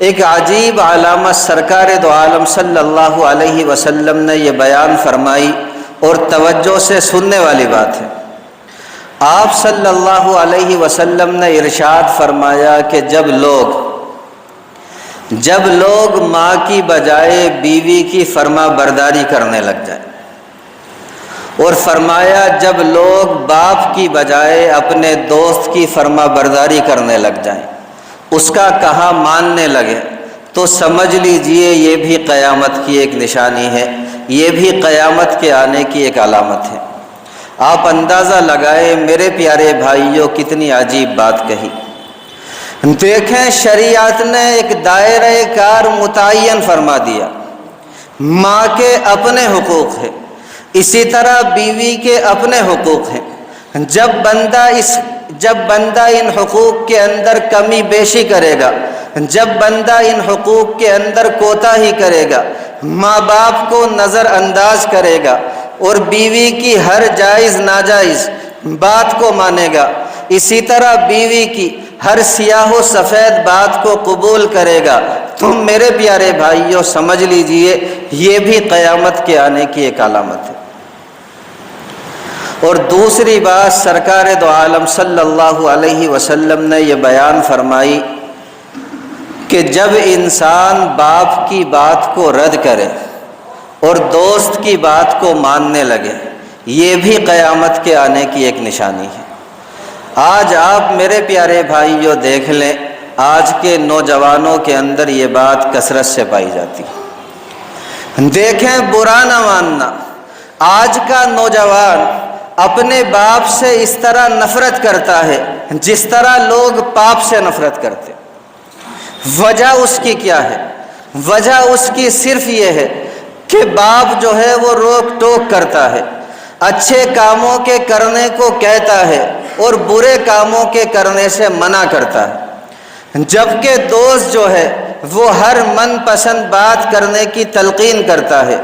ایک عجیب علامت سرکار دو عالم صلی اللہ علیہ وسلم نے یہ بیان فرمائی اور توجہ سے سننے والی بات ہے۔ آپ صلی اللہ علیہ وسلم نے ارشاد فرمایا کہ جب لوگ ماں کی بجائے بیوی کی فرما برداری کرنے لگ جائیں، اور فرمایا جب لوگ باپ کی بجائے اپنے دوست کی فرما برداری کرنے لگ جائیں، اس کا کہا ماننے لگے، تو سمجھ لیجئے یہ بھی قیامت کی ایک نشانی ہے، یہ بھی قیامت کے آنے کی ایک علامت ہے۔ آپ اندازہ لگائیں میرے پیارے بھائیوں، کتنی عجیب بات کہی۔ دیکھیں شریعت نے ایک دائرہ کار متعین فرما دیا، ماں کے اپنے حقوق ہیں، اسی طرح بیوی کے اپنے حقوق ہیں۔ جب بندہ ان حقوق کے اندر کمی بیشی کرے گا، جب بندہ ان حقوق کے اندر کوتاہی کرے گا، ماں باپ کو نظر انداز کرے گا اور بیوی کی ہر جائز ناجائز بات کو مانے گا، اسی طرح بیوی کی ہر سیاہ و سفید بات کو قبول کرے گا، تم میرے پیارے بھائیوں سمجھ لیجئے یہ بھی قیامت کے آنے کی ایک علامت ہے۔ اور دوسری بات، سرکار دو عالم صلی اللہ علیہ وسلم نے یہ بیان فرمائی کہ جب انسان باپ کی بات کو رد کرے اور دوست کی بات کو ماننے لگے، یہ بھی قیامت کے آنے کی ایک نشانی ہے۔ آج آپ میرے پیارے بھائیوں دیکھ لیں، آج کے نوجوانوں کے اندر یہ بات کثرت سے پائی جاتی ہے۔ دیکھیں برا نہ ماننا، آج کا نوجوان اپنے باپ سے اس طرح نفرت کرتا ہے جس طرح لوگ پاپ سے نفرت کرتے۔ وجہ اس کی کیا ہے؟ وجہ اس کی صرف یہ ہے کہ باپ جو ہے وہ روک ٹوک کرتا ہے، اچھے کاموں کے کرنے کو کہتا ہے اور برے کاموں کے کرنے سے منع کرتا ہے، جبکہ دوست جو ہے وہ ہر من پسند بات کرنے کی تلقین کرتا ہے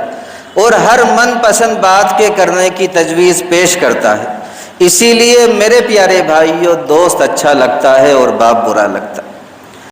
اور ہر من پسند بات کے کرنے کی تجویز پیش کرتا ہے۔ اسی لیے میرے پیارے بھائیوں، دوست اچھا لگتا ہے اور باپ برا لگتا ہے۔